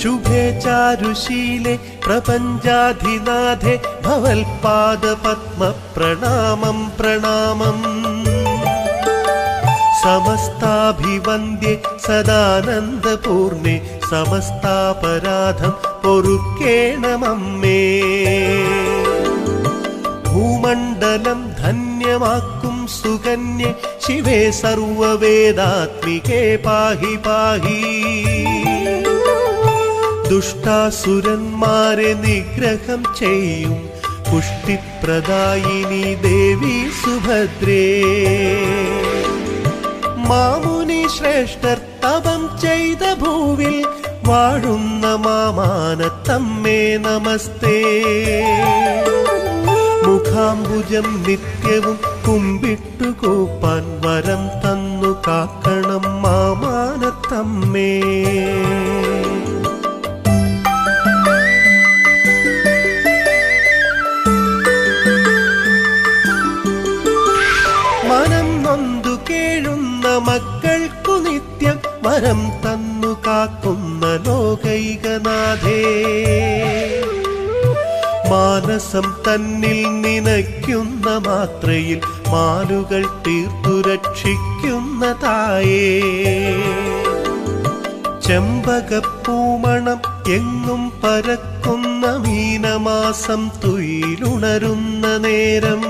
शुभे चारुशीले प्रपञ्चाधिनाथे भवल्पादपद्म प्रणामं प्रणामम् समस्ताभिवन्द्ये सदानन्दपूर्णे समस्तापराधं पोरुक्केणमम्मे भूमण्डलं धन्यमाक्कुं सुकन्ये शिवे सर्ववेदात्मिके पाहि पाहि दुष्टासुरन्मारे निग्रहं चेयुं पुष्टिप्रदायिनी देवी सुभद्रे മാമുനി ശ്രേഷ്ഠർ തപം ചെയ്ത ഭൂവിൽ വാഴുന്ന മാമാനത്തമ്മേ നമസ്തേ മുഖാംബുജം നിത്യവും കുമ്പിട്ടു കൂപ്പാൻ വരം തന്നു കാക്കണം മാമാനത്തമ്മേ മനം നൊന്തു കേഴുന്ന മക്കൾക്കു നിത്യം വരം തന്നു കാക്കുന്ന ലോകൈകനാഥേ മാനസം തന്നിൽ നിനയ്ക്കുന്ന മാത്രയിൽ മാലുകൾ തീർത്തു രക്ഷിക്കുന്ന തായേ ചെമ്പകപ്പൂമണം എങ്ങും പരക്കുന്ന മീനമാസം തുയിലുണരുന്ന നേരം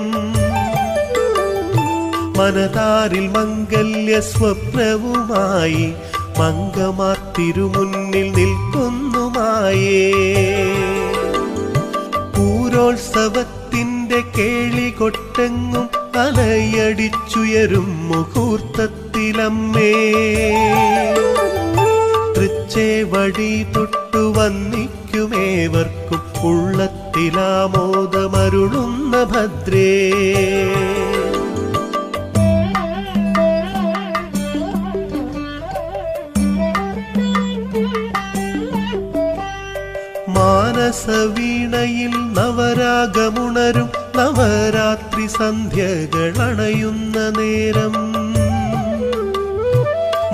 മനതാരിൽ മംഗല്യ സ്വപ്നവുമായി മംഗമാർ തിരുമുന്നിൽ നിൽക്കുന്നുമായേ പൂരോത്സവത്തിന്റെ കേളി കൊട്ടെങ്ങും അലയടിച്ചുയരും മുഹൂർത്തത്തിലമ്മേ തൃച്ചേവടി തൊട്ടു വന്നിക്കുമേവർക്കും ഉള്ളത്തിലാമോദമരുളുന്ന ഭദ്രേ മാനസവീണയിൽ നവരാഗമുണരും നവരാത്രി സന്ധ്യകളണയുന്ന നേരം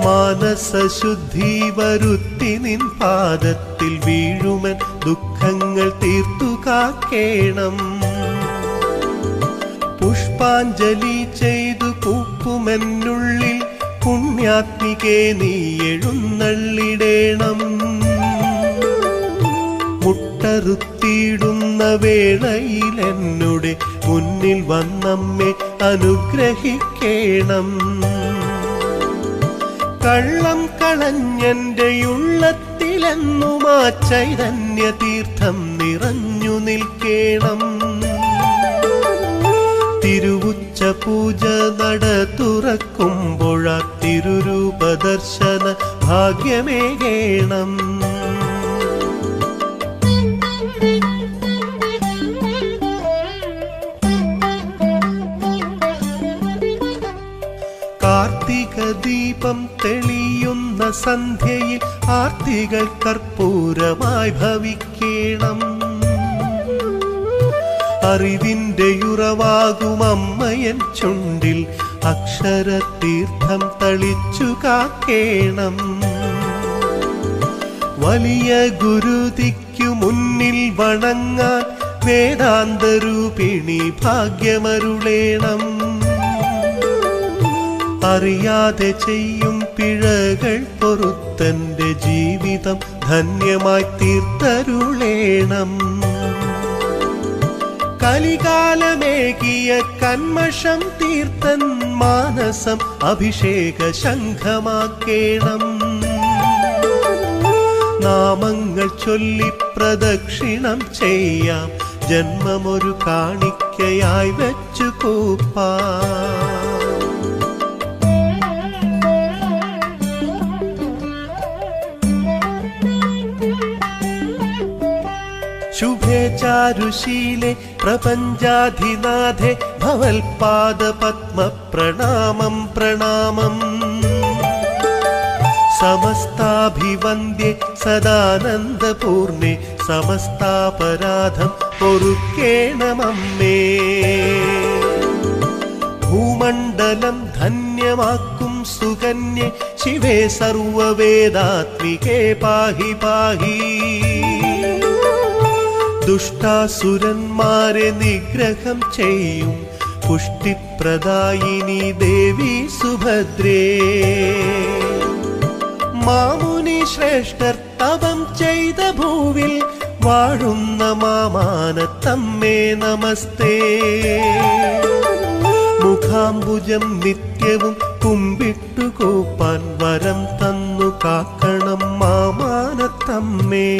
മാനസശുദ്ധി വരുത്തി നിൻ പാദത്തിൽ വീഴുമൻ ദുഃഖങ്ങൾ തീർത്തു കാക്കേണം പുഷ്പാഞ്ജലി ചെയ്തു പൂക്കുമെന്നുള്ളിൽ പുണ്യാത്മികേ നീ എഴുന്നള്ളിടേണം മുട്ടറുത്തിയിടുന്ന വേളയിൽ എന്നുടെ മുന്നിൽ വന്നമ്മേ അനുഗ്രഹിക്കേണം കള്ളം കളഞ്ഞെന്റെ ഉള്ളത്തിലെന്നും ആ ചൈതന്യ തീർത്ഥം നിറഞ്ഞു നിൽക്കേണം തിരുവുച്ച പൂജ നട തുറക്കുമ്പോഴ തിരുരൂപദർശന ഭാഗ്യമേകേണം കാർത്തിക ദീപം തെളിയുന്ന സന്ധ്യയിൽ ആർത്തികൾ കർപ്പൂരമായി ഭവിക്കേണം അറിവിന്റെ ഉറവാകും അമ്മയൻ ചുണ്ടിൽ അക്ഷരതീർത്ഥം തളിച്ചു കാക്കേണം വലിയ ഗുരുതിക്കു മുന്നിൽ വണങ്ങാൻ വേദാന്തരൂപിണി ഭാഗ്യമരുളേണം അറിയാതെ ചെയ്യും പിഴകൾ പൊറുത്തന്റെ ജീവിതം ധന്യമായി തീർത്തരുളേണം കലികാലമേകിയ കന്മഷം തീർത്തൻ മാനസം അഭിഷേക ശംഖമാക്കേണം നാമങ്ങൾ ചൊല്ലി പ്രദക്ഷിണം ചെയ്യാം ജന്മമൊരു കാണിക്കയായി വെച്ചു കൂപ്പാം शुभे चारुशीले प्रपञ्चाधिनाथे भवल्पादपद्म प्रणामं प्रणामम् समस्ताभिवन्द्ये सदानन्दपूर्णे समस्तापराधं पोरुक्केणमम्मे भूमण्डलं धन्यमाक्कुं सुकन्ये ശിവേ സർവവേദാത്മികേ പാഹി പാഹി. ദുഷ്ടാസുരന്മാരെ നിഗ്രഹം ചെയ്യും പുഷ്ടിപ്രദായിനി ദേവി സുഭദ്രേ. മാമുനി ശ്രേഷ്ഠർ തപം ചെയ്ത ഭൂവിൽ വാഴുന്ന മാമാനത്തമ്മേ നമസ്തേ. മുഖാംബുജം നിത്യവും കുമ്പിട്ടു കൂപ്പാൻ വരം തന്നു കാക്കണം മാമാനത്തമ്മേ.